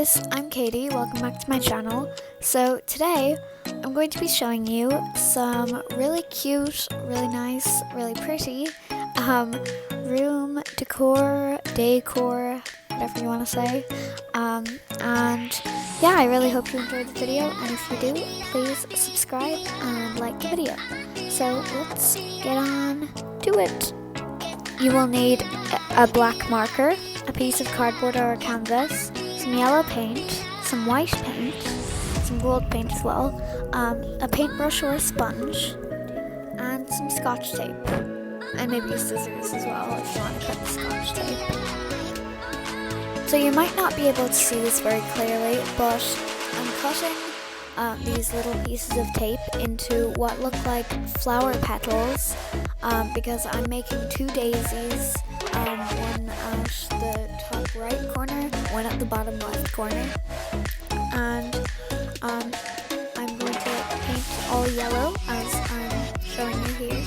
guys, I'm Katie, welcome back to my channel. So today, I'm going to be showing you some really cute, really nice, really pretty room decor, whatever you want to say. And yeah, I really hope you enjoyed the video, and if you do, please subscribe and like the video. So let's get on to it. You will need a black marker, a piece of cardboard or a canvas, some yellow paint, some white paint, some gold paint as well, a paintbrush or a sponge, and some scotch tape, and maybe scissors as well if you want to cut the scotch tape. So you might not be able to see this very clearly, but I'm cutting these little pieces of tape into what look like flower petals, because I'm making two daisies, one at the top right corner, one at the bottom left corner, and I'm going to paint all yellow as I'm showing you here,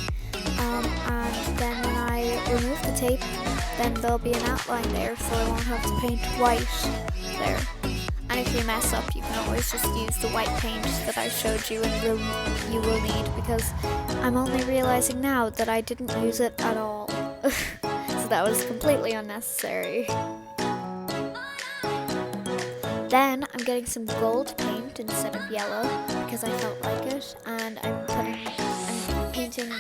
and then when I remove the tape, then there'll be an outline there, so I won't have to paint white there. And if you mess up, you can always just use the white paint that I showed you and you will need, because I'm only realizing now that I didn't use it at all. So that was completely unnecessary. Then I'm getting some gold paint instead of yellow because I felt like it, and I'm painting the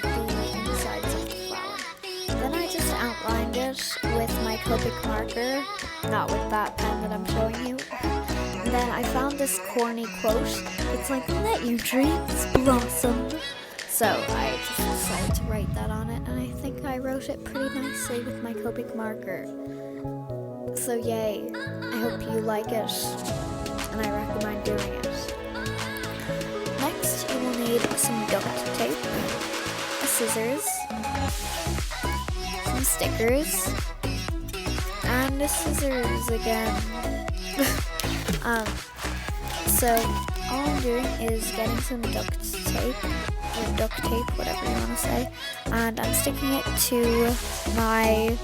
insides of the flower. Then I just outlined it with my Copic marker, not with that pen that I'm showing you. And then I found this corny quote. It's like, "Let your dreams blossom." So I just decided to write that on it, and I think I wrote it pretty nicely with my Copic marker. So yay, I hope you like it, and I recommend doing it. Next, you will need some duct tape, a scissors, some stickers, and the scissors again. So all I'm doing is getting some duct tape, whatever you want to say, and I'm sticking it to my,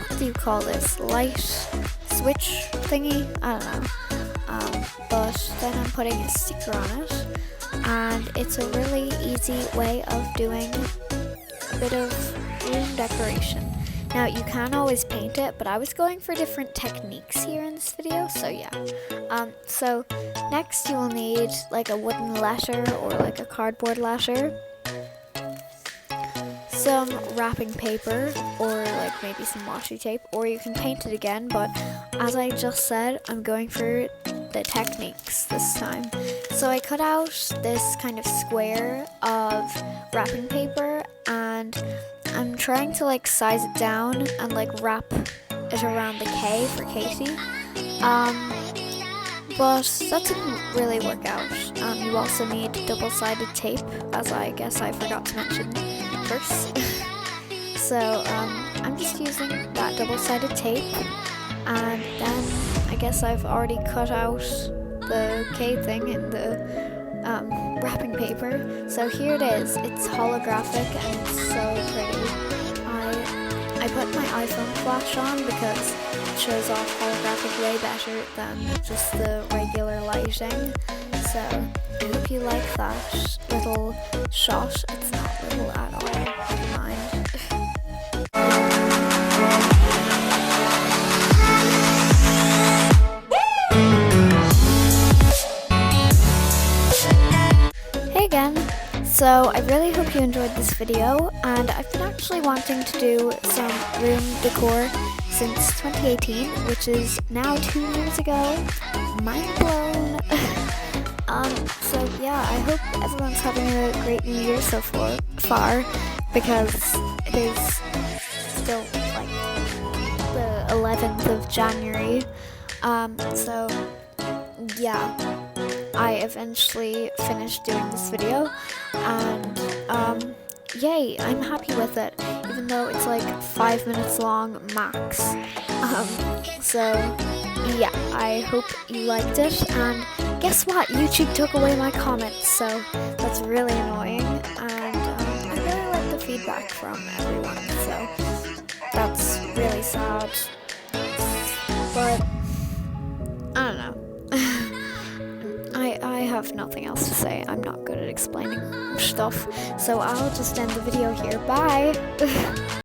what do you call this, light switch thingy? I don't know. But then I'm putting a sticker on it, and it's a really easy way of doing a bit of room decoration. Now, you can always paint it, but I was going for different techniques here in this video, so yeah. So next you will need like a wooden letter or like a cardboard letter, some wrapping paper, or like maybe some washi tape, or you can paint it again, but as I just said, I'm going for the techniques this time. So I cut out this kind of square of wrapping paper, and I'm trying to like size it down and like wrap it around the K for Katie. But that didn't really work out. You also need double-sided tape, as I guess I forgot to mention first. So I'm just using that double-sided tape, and then I guess I've already cut out the K thing in the wrapping paper. So here it is. It's holographic and it's so pretty. I put my iPhone flash on because it shows off holographic way better than just the regular lighting. So I hope you like that little shot. It's not little at all, never mind. Hey again. So I really hope you enjoyed this video, and I've been actually wanting to do some room decor since 2018, which is now 2 years ago. Mind blown. So yeah, I hope everyone's having a great new year so far, because it is still like the 11th of January. So yeah, I eventually finished doing this video, and yay, I'm happy with it, even though it's like 5 minutes long max. So yeah, I hope you liked it, and guess what, YouTube took away my comments, so that's really annoying, and I really like the feedback from everyone, so that's really sad, but have nothing else to say. I'm not good at explaining stuff. So I'll just end the video here. Bye!